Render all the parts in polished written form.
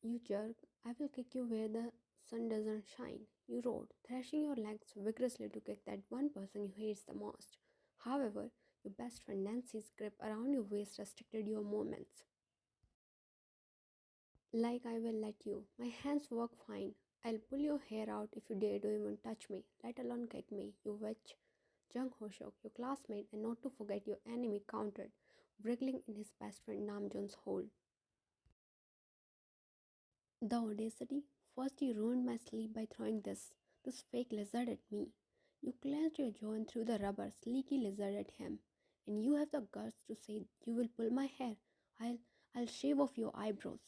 You jerk, I will kick you where the sun doesn't shine. You roared, thrashing your legs vigorously to kick that one person you hate the most. However, your best friend Nancy's grip around your waist restricted your movements. Like I will let you. My hands work fine. I'll pull your hair out if you dare to even touch me, let alone kick me, you witch. Jung Hoseok, your classmate, and not to forget your enemy, countered, wriggling in his best friend Namjoon's hold. The audacity! First you ruined my sleep by throwing this fake lizard at me. You clenched your jaw and threw the rubber, sleeky lizard at him. And you have the guts to say you will pull my hair. I'll I'll shave off your eyebrows.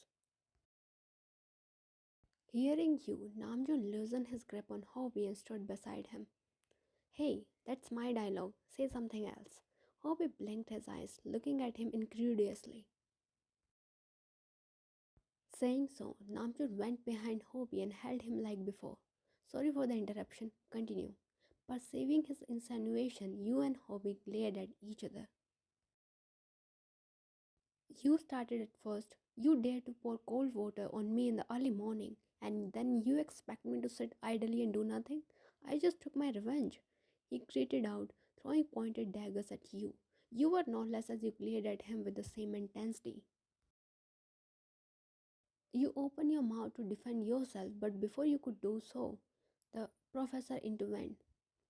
Hearing you, Namjoon loosened his grip on Hobby and stood beside him. Hey, that's my dialogue. Say something else. Hobby blinked his eyes, looking at him incredulously. Saying so, Namjoon went behind Hobby and held him like before. Sorry for the interruption. Continue. Perceiving his insinuation, you and Hobby glared at each other. You started at first. You dared to pour cold water on me in the early morning, and then you expect me to sit idly and do nothing? I just took my revenge. He gritted out, throwing pointed daggers at you. You were no less as you glared at him with the same intensity. You opened your mouth to defend yourself, but before you could do so, the professor intervened.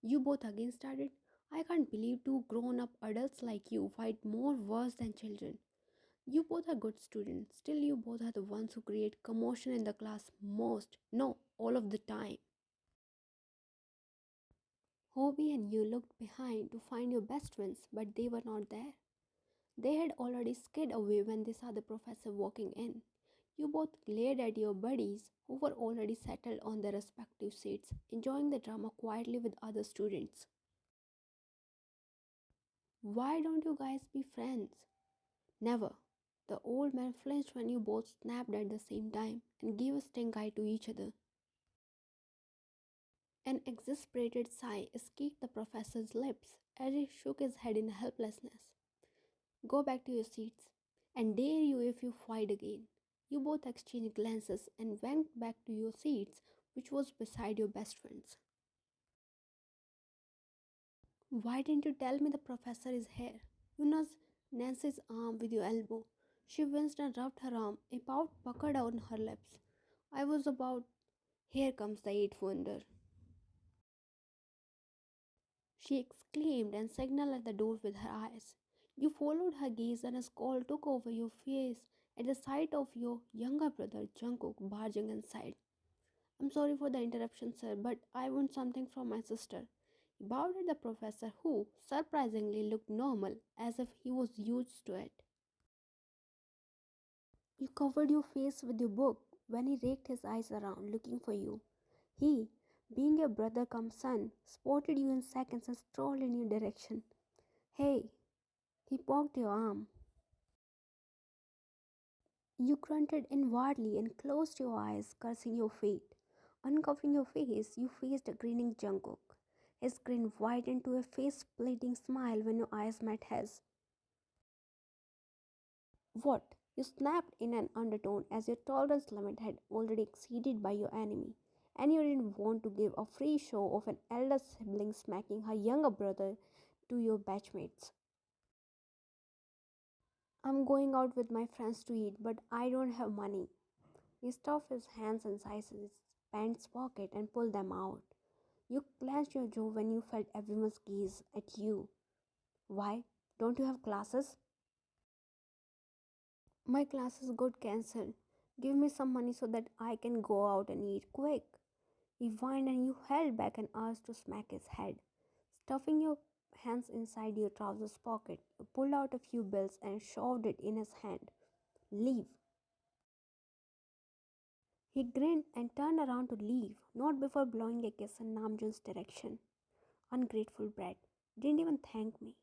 You both again started. I can't believe two grown up adults like you fight more worse than children. You both are good students, still, you both are the ones who create commotion in the class most. No, all of the time. Hobie and you looked behind to find your best friends, but they were not there. They had already skid away when they saw the professor walking in. You both glared at your buddies who were already settled on their respective seats, enjoying the drama quietly with other students. Why don't you guys be friends? Never. The old man flinched when you both snapped at the same time and gave a stink eye to each other. An exasperated sigh escaped the professor's lips as he shook his head in helplessness. Go back to your seats, and dare you if you fight again. You both exchanged glances and went back to your seats, which was beside your best friend's. Why didn't you tell me the professor is here? You nudged Nancy's arm with your elbow. She winced and rubbed her arm, a pout puckered on her lips. I was about. Here comes the eighth wonder, she exclaimed and signaled at the door with her eyes. You followed her gaze and a scowl took over your face at the sight of your younger brother Jungkook barging inside. I'm sorry for the interruption, sir, but I want something from my sister. He bowed at the professor, who, surprisingly, looked normal, as if he was used to it. You covered your face with your book when he raked his eyes around, looking for you. He, being your brother come son, spotted you in seconds and strolled in your direction. Hey, he poked your arm. You grunted inwardly and closed your eyes, cursing your fate. Uncovering your face, you faced a grinning Jungkook. His grin widened to a face-splitting smile when your eyes met his. What? You snapped in an undertone as your tolerance limit had already exceeded by your enemy, and you didn't want to give a free show of an elder sibling smacking her younger brother to your batchmates. I'm going out with my friends to eat, but I don't have money. He stuffed his hands inside his pants pocket and pulled them out. You clenched your jaw when you felt everyone's gaze at you. Why? Don't you have classes? My classes got cancelled. Give me some money so that I can go out and eat quick. He whined and you held back an urge to smack his head. Stuffing your hands inside your trousers pocket, you pulled out a few bills and shoved it in his hand. Leave. He grinned and turned around to leave, not before blowing a kiss in Namjoon's direction. Ungrateful brat, didn't even thank me.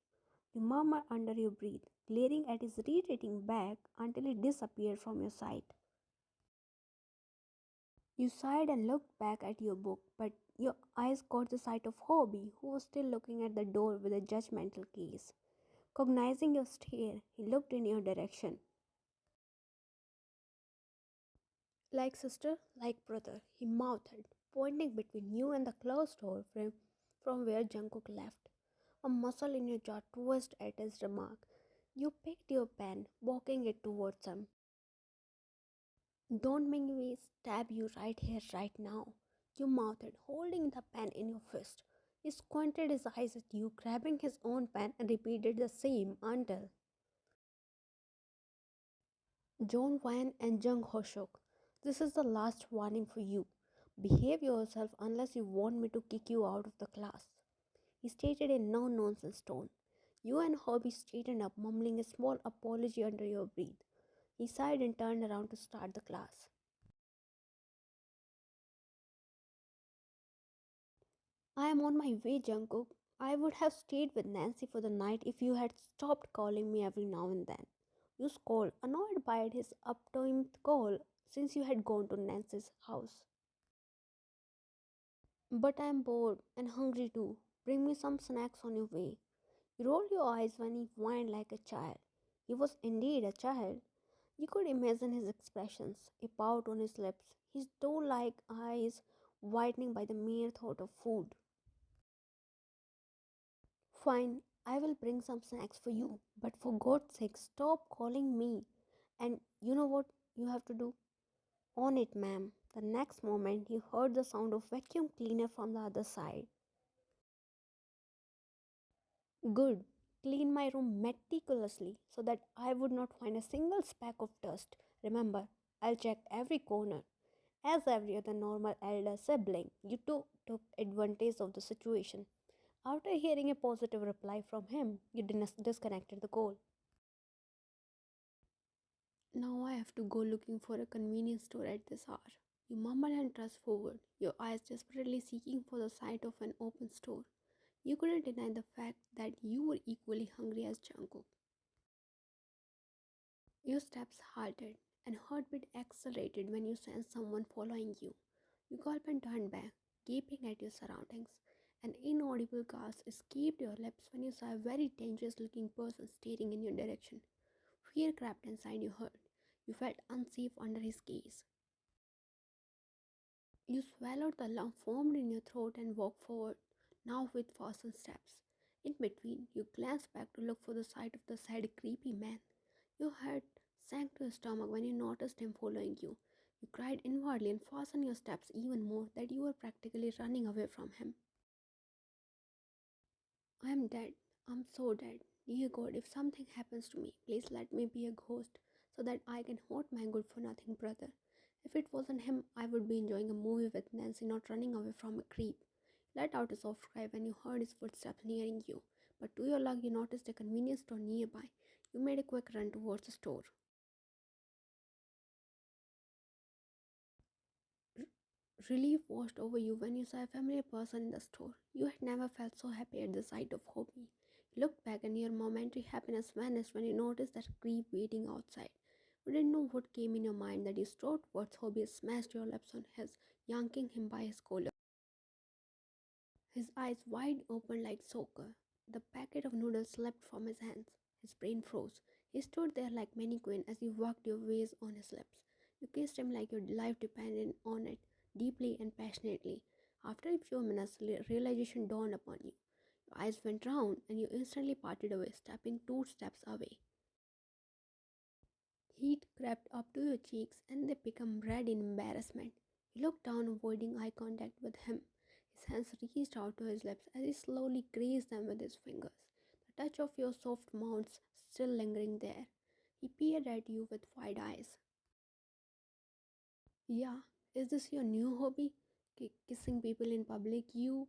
You murmured under your breath, glaring at his retreating back until it disappeared from your sight. You sighed and looked back at your book, but your eyes caught the sight of Hobie, who was still looking at the door with a judgmental gaze. Cognizing your stare, he looked in your direction. Like sister, like brother, he mouthed, pointing between you and the closed door from where Jungkook left. A muscle in your jaw twisted at his remark. You picked your pen, walking it towards him. Don't make me stab you right here, right now, you mouthed, holding the pen in your fist. He squinted his eyes at you, grabbing his own pen, and repeated the same until John Wayne and Jung Hoseok. This is the last warning for you. Behave yourself unless you want me to kick you out of the class. He stated in no nonsense tone. You and Hobby straightened up, mumbling a small apology under your breath. He sighed and turned around to start the class. I am on my way, Jungkook. I would have stayed with Nancy for the night if you had stopped calling me every now and then. You scolded, annoyed by his uptimed call since you had gone to Nancy's house. But I am bored and hungry too. Bring me some snacks on your way. You rolled your eyes when he whined like a child. He was indeed a child. You could imagine his expressions, a pout on his lips, his doe-like eyes widening by the mere thought of food. Fine, I will bring some snacks for you, but for God's sake, stop calling me. And you know what you have to do? On it, ma'am. The next moment, you heard the sound of vacuum cleaner from the other side. Good. Clean my room meticulously so that I would not find a single speck of dust. Remember, I'll check every corner. As every other normal elder sibling, you too took advantage of the situation. After hearing a positive reply from him, you disconnected the call. Now I have to go looking for a convenience store at this hour. You mumbled and thrust forward, your eyes desperately seeking for the sight of an open store. You couldn't deny the fact that you were equally hungry as Jungkook. Your steps halted and heartbeat accelerated when you sensed someone following you. You gulped and turned back, gaping at your surroundings. An inaudible gasp escaped your lips when you saw a very dangerous looking person staring in your direction. Fear crept inside your heart. You felt unsafe under his gaze. You swallowed the lump formed in your throat and walked forward, now with fastened steps. In between, you glanced back to look for the sight of the sad, creepy man. Your heart sank to your stomach when you noticed him following you. You cried inwardly and fastened your steps even more that you were practically running away from him. I am dead. I'm so dead. Dear God, if something happens to me, please let me be a ghost so that I can haunt my good for nothing brother. If it wasn't him, I would be enjoying a movie with Nancy, not running away from a creep. Let out a soft cry when you heard his footsteps nearing you, but to your luck, you noticed a convenience store nearby. You made a quick run towards the store. Relief washed over you when you saw a familiar person in the store. You had never felt so happy at the sight of Hobi. You looked back and your momentary happiness vanished when you noticed that creep waiting outside. You didn't know what came in your mind that you strode towards Hobi and smashed your lips on his, yanking him by his collar. His eyes wide open like soccer. The packet of noodles slipped from his hands. His brain froze. He stood there like mannequin as you worked your ways on his lips. You kissed him like your life depended on it, deeply and passionately. After a few minutes, realization dawned upon you. Your eyes went round and you instantly parted away, stepping 2 steps away. Heat crept up to your cheeks and they became red in embarrassment. He looked down, avoiding eye contact with him. His hands reached out to his lips as he slowly grazed them with his fingers, the touch of your soft mouth still lingering there. He peered at you with wide eyes. Yeah, is this your new hobby? Kissing people in public? You.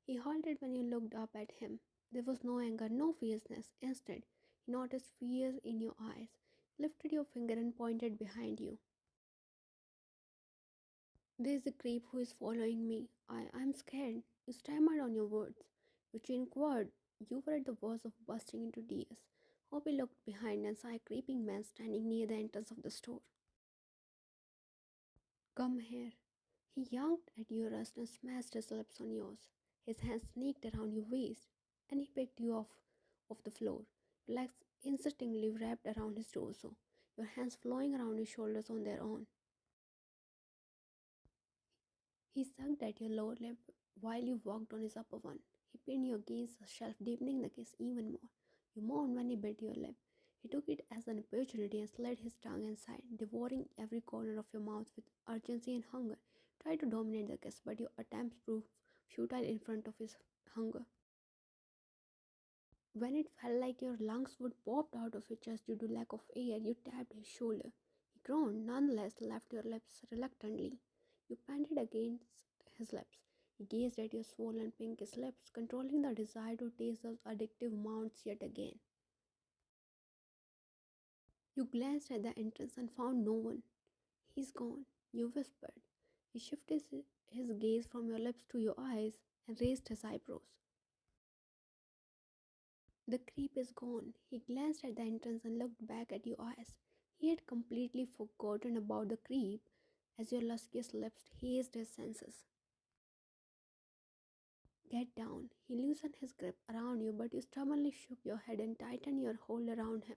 He halted when you looked up at him. There was no anger, no fierceness. Instead, he noticed fear in your eyes, lifted your finger and pointed behind you. There's a creep who is following me. I'm scared. You stammered on your words. Your chin quivered. You were at the verge of bursting into tears. Hoppy looked behind and saw a creeping man standing near the entrance of the store. Come here. He yanked at your wrist and smashed his lips on yours. His hands sneaked around your waist and he picked you off the floor. Your legs instinctively wrapped around his torso, your hands flowing around his shoulders on their own. He sucked at your lower lip while you walked on his upper one. He pinned your gaze a shelf, deepening the kiss even more. You moaned when he bit your lip. He took it as an opportunity and slid his tongue inside, devouring every corner of your mouth with urgency and hunger. Tried to dominate the kiss, but your attempts proved futile in front of his hunger. When it felt like your lungs would pop out of your chest due to lack of air, you tapped his shoulder. He groaned, nonetheless left your lips reluctantly. You panted against his lips. He gazed at your swollen pinkish lips, controlling the desire to taste those addictive mounts yet again. You glanced at the entrance and found no one. He's gone, you whispered. He shifted his gaze from your lips to your eyes and raised his eyebrows. The creep is gone. He glanced at the entrance and looked back at your eyes. He had completely forgotten about the creep as your luscious lips hazed his senses. Get down. He loosened his grip around you, but you stubbornly shook your head and tightened your hold around him.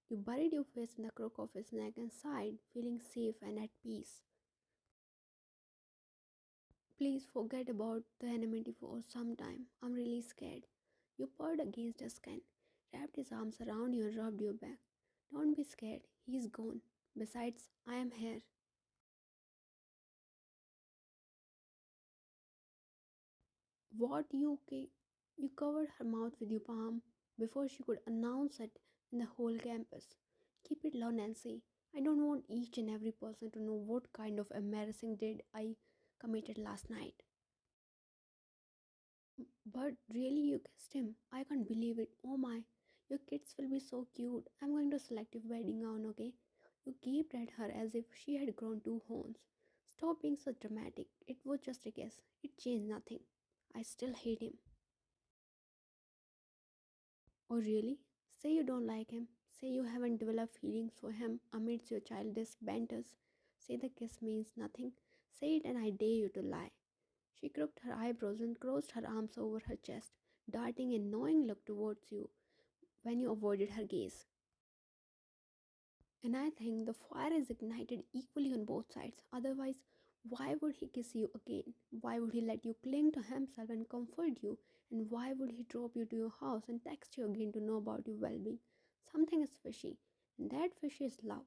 You buried your face in the crook of his neck and sighed, feeling safe and at peace. Please forget about the anonymity for some time. I'm really scared. You purred against his skin, wrapped his arms around you and rubbed your back. Don't be scared. He's gone. Besides, I am here. What you covered her mouth with your palm before she could announce it in the whole campus. Keep it low, Nancy. I don't want each and every person to know what kind of embarrassing deed I committed last night. But really, you kissed him. I can't believe it. Oh my, your kids will be so cute. I'm going to select your wedding gown, okay? You gaped at her as if she had grown two horns. Stop being so dramatic. It was just a kiss. It changed nothing. I still hate him. Oh, really? Say you don't like him. Say you haven't developed feelings for him amidst your childish banters. Say the kiss means nothing. Say it and I dare you to lie. She crooked her eyebrows and crossed her arms over her chest, darting a knowing look towards you when you avoided her gaze. And I think the fire is ignited equally on both sides. Otherwise, why would he kiss you again? Why would he let you cling to himself and comfort you? And why would he drop you to your house and text you again to know about your well being? Something is fishy, and that fish is love.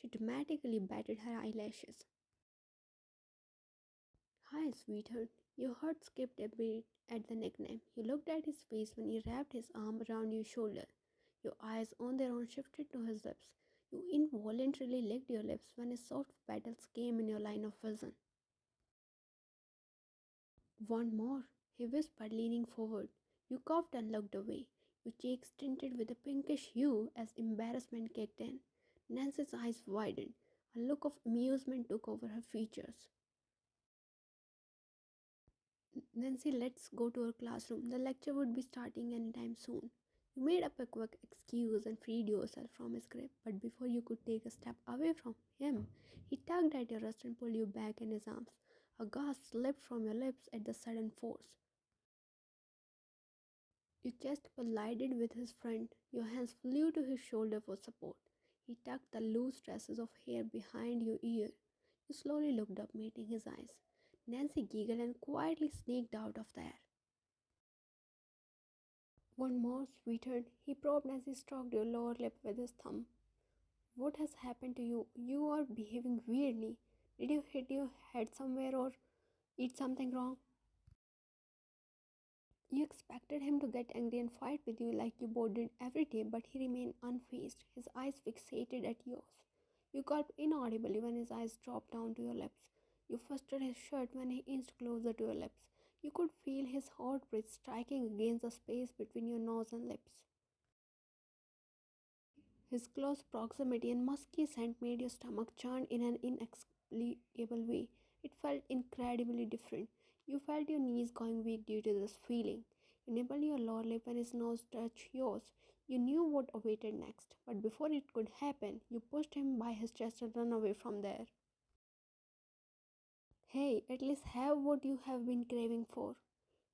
She dramatically batted her eyelashes. Hi, sweetheart. Your heart skipped a beat at the nickname. You looked at his face when he wrapped his arm around your shoulder. Your eyes on their own shifted to his lips. You involuntarily licked your lips when his soft petals came in your line of vision. Want more? He whispered, leaning forward. You coughed and looked away, your cheeks tinted with a pinkish hue as embarrassment kicked in. Nancy's eyes widened. A look of amusement took over her features. Nancy, let's go to our classroom. The lecture would be starting anytime soon. You made up a quick excuse and freed yourself from his grip, but before you could take a step away from him, he tugged at your wrist and pulled you back in his arms. A gasp slipped from your lips at the sudden force. Your chest collided with his front. Your hands flew to his shoulder for support. He tucked the loose tresses of hair behind your ear. You slowly looked up, meeting his eyes. Nancy giggled and quietly sneaked out of there. One more, sweetheart, he probed as he stroked your lower lip with his thumb. What has happened to you? You are behaving weirdly. Did you hit your head somewhere or eat something wrong? You expected him to get angry and fight with you like you both did every day, but he remained unfazed, his eyes fixated at yours. You gulped inaudibly when his eyes dropped down to your lips. You flustered his shirt when he inched closer to your lips. You could feel his hot breath striking against the space between your nose and lips. His close proximity and musky scent made your stomach churn in an inexplicable way. It felt incredibly different. You felt your knees going weak due to this feeling. You nibbled your lower lip and his nose touched yours. You knew what awaited next, but before it could happen, you pushed him by his chest and ran away from there. Hey, at least have what you have been craving for,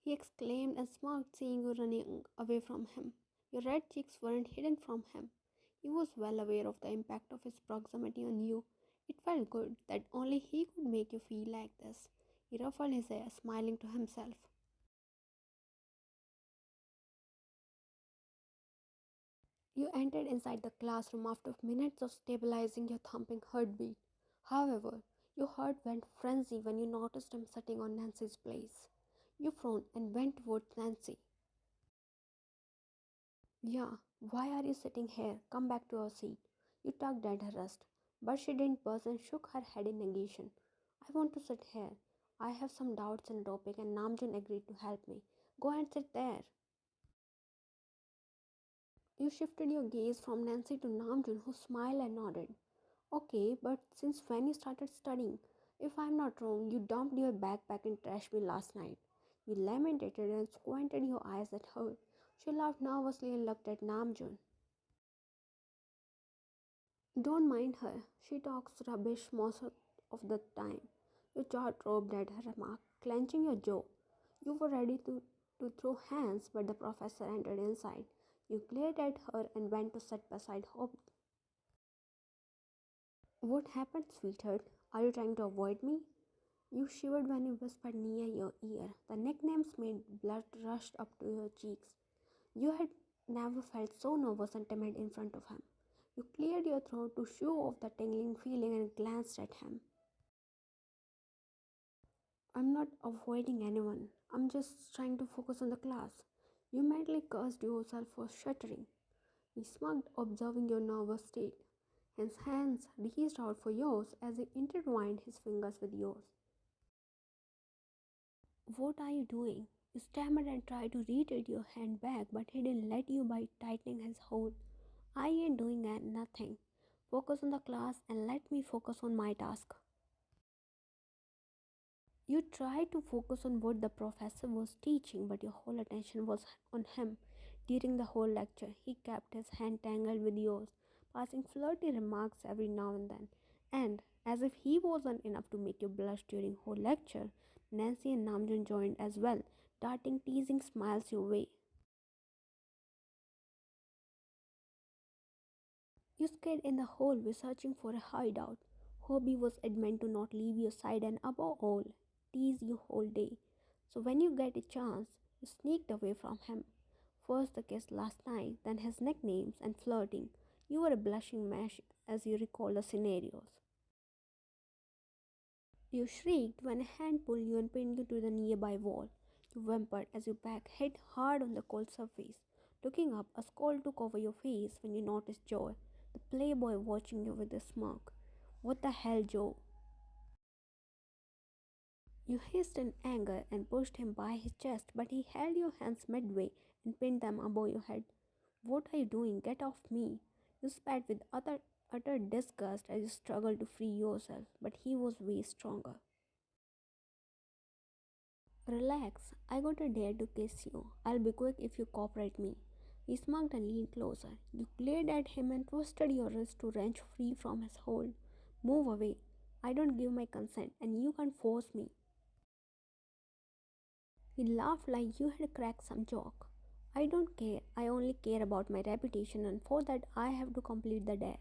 he exclaimed and smirked, seeing you running away from him. Your red cheeks weren't hidden from him. He was well aware of the impact of his proximity on you. It felt good that only he could make you feel like this. He ruffled his hair, smiling to himself. You entered inside the classroom after minutes of stabilizing your thumping heartbeat. However, your heart went frenzy when you noticed him sitting on Nancy's place. You frowned and went towards Nancy. Yeah, why are you sitting here? Come back to your seat. You tugged at her wrist, but she didn't budge and shook her head in negation. I want to sit here. I have some doubts in a topic and Namjoon agreed to help me. Go and sit there. You shifted your gaze from Nancy to Namjoon, who smiled and nodded. Okay, but since when you started studying? If I'm not wrong, you dumped your backpack in trash bin last night. You lamented and squinted your eyes at her. She laughed nervously and looked at Namjoon. Don't mind her. She talks rubbish most of the time. Your jaw dropped at her remark, clenching your jaw. You were ready to throw hands, but the professor entered inside. You glared at her and went to sit beside Hobi. What happened, sweetheart? Are you trying to avoid me? You shivered when he whispered near your ear. The nicknames made blood rush up to your cheeks. You had never felt so nervous and timid in front of him. You cleared your throat to show off the tingling feeling and glanced at him. I'm not avoiding anyone. I'm just trying to focus on the class. You mentally cursed yourself for shuddering. He smirked, observing your nervous state. His hands reached out for yours as he intertwined his fingers with yours. What are you doing? You stammered and tried to retrieve your hand back, but he didn't let you by tightening his hold. I ain't doing nothing. Focus on the class and let me focus on my task. You tried to focus on what the professor was teaching, but your whole attention was on him. During the whole lecture, he kept his hand tangled with yours, passing flirty remarks every now and then. And, as if he wasn't enough to make you blush during whole lecture, Nancy and Namjoon joined as well, darting teasing smiles your way. You stayed in the hallway searching for a hideout. Hobby was adamant to not leave your side and above all, tease you whole day. So when you get a chance, you sneaked away from him. First the kiss last night, then his nicknames and flirting. You were a blushing mess as you recall the scenarios. You shrieked when a hand pulled you and pinned you to the nearby wall. You whimpered as your back hit hard on the cold surface. Looking up, a scowl took over your face when you noticed Joe, the playboy, watching you with a smirk. What the hell, Joe? You hissed in anger and pushed him by his chest, but he held your hands midway and pinned them above your head. What are you doing? Get off me! You spat with utter disgust as you struggled to free yourself, but he was way stronger. Relax, I got a dare to kiss you. I'll be quick if you cooperate me. He smirked and leaned closer. You glared at him and twisted your wrist to wrench free from his hold. Move away. I don't give my consent and you can't force me. He laughed like you had cracked some joke. I don't care. I only care about my reputation and for that I have to complete the dare.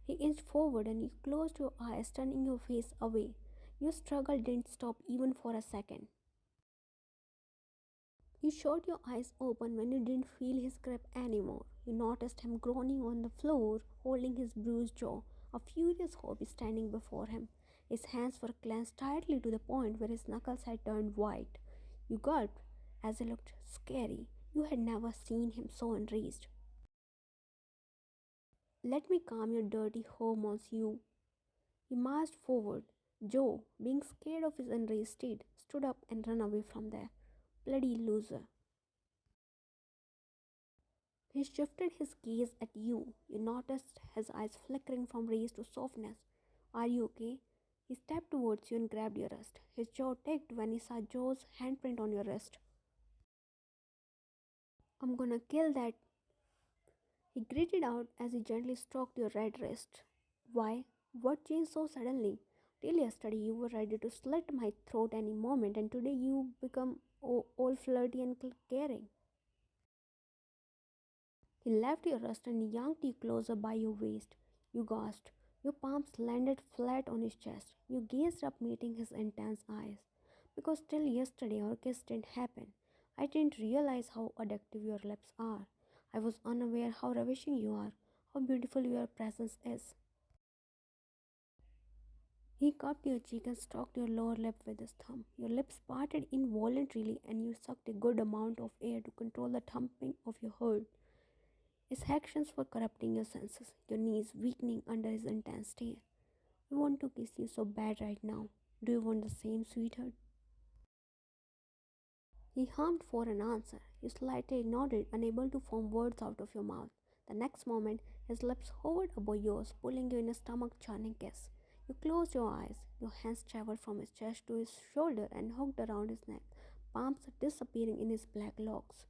He inched forward and you closed your eyes, turning your face away. Your struggle didn't stop even for a second. You shot your eyes open when you didn't feel his grip anymore. You noticed him groaning on the floor, holding his bruised jaw, a furious hobby standing before him. His hands were clenched tightly to the point where his knuckles had turned white. You gulped as he looked scary. You had never seen him so enraged. Let me calm your dirty hormones, you. He marched forward. Joe, being scared of his enraged state, stood up and ran away from there. Bloody loser. He shifted his gaze at you. You noticed his eyes flickering from rage to softness. Are you okay? He stepped towards you and grabbed your wrist. His jaw ticked when he saw Joe's handprint on your wrist. I'm gonna kill that. He gritted out as he gently stroked your red wrist. Why? What changed so suddenly? Till yesterday you were ready to slit my throat any moment, and today you become all flirty and caring. He left your wrist and yanked you closer by your waist. You gasped. Your palms landed flat on his chest. You gazed up, meeting his intense eyes. Because till yesterday our kiss didn't happen. I didn't realize how addictive your lips are. I was unaware how ravishing you are, how beautiful your presence is. He cupped your cheek and stroked your lower lip with his thumb. Your lips parted involuntarily and you sucked a good amount of air to control the thumping of your heart. His actions were corrupting your senses, your knees weakening under his intense stare. I want to kiss you so bad right now. Do you want the same, sweetheart? He hummed for an answer. You slightly nodded, unable to form words out of your mouth. The next moment, his lips hovered above yours, pulling you in a stomach-churning kiss. You closed your eyes. Your hands traveled from his chest to his shoulder and hooked around his neck, palms disappearing in his black locks.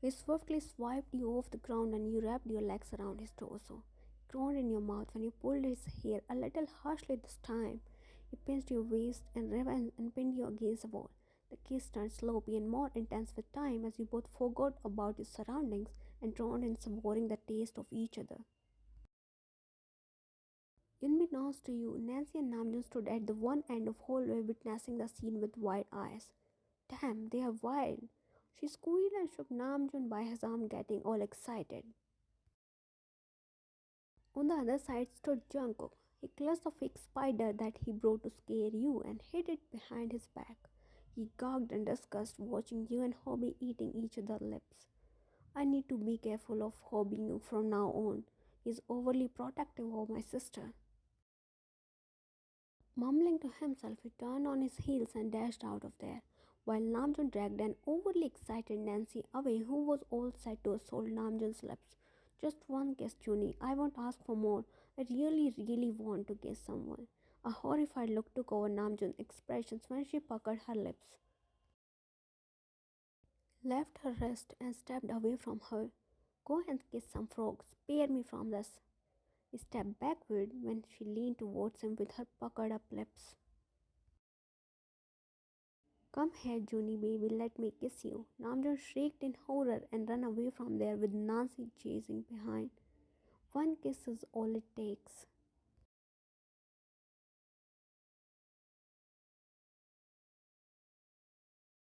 He swiftly swiped you off the ground and you wrapped your legs around his torso. He groaned in your mouth when you pulled his hair a little harshly this time. He pinched your waist and pinned you against the wall. The kiss turned sloppy and more intense with time as you both forgot about your surroundings and drowned in savoring the taste of each other. Unbeknownst to you, Nancy and Namjoon stood at the one end of the hallway witnessing the scene with wide eyes. Damn, they are wild. She squealed and shook Namjoon by his arm, getting all excited. On the other side stood Jungkook. He clutched a fake spider that he brought to scare you and hid it behind his back. He gawked in disgust, watching you and Hobby eating each other's lips. I need to be careful of Hobby from now on. He's overly protective of my sister. Mumbling to himself, he turned on his heels and dashed out of there, while Namjoon dragged an overly excited Nancy away, who was all set to assault Namjoon's lips. Just one kiss, Junie. I won't ask for more. I really, really want to kiss someone. A horrified look took over Namjoon's expressions when she puckered her lips, left her wrist, and stepped away from her. Go and kiss some frogs. Spare me from this. He stepped backward when she leaned towards him with her puckered up lips. Come here, Junie baby, let me kiss you. Namjoon shrieked in horror and ran away from there with Nancy chasing behind. One kiss is all it takes.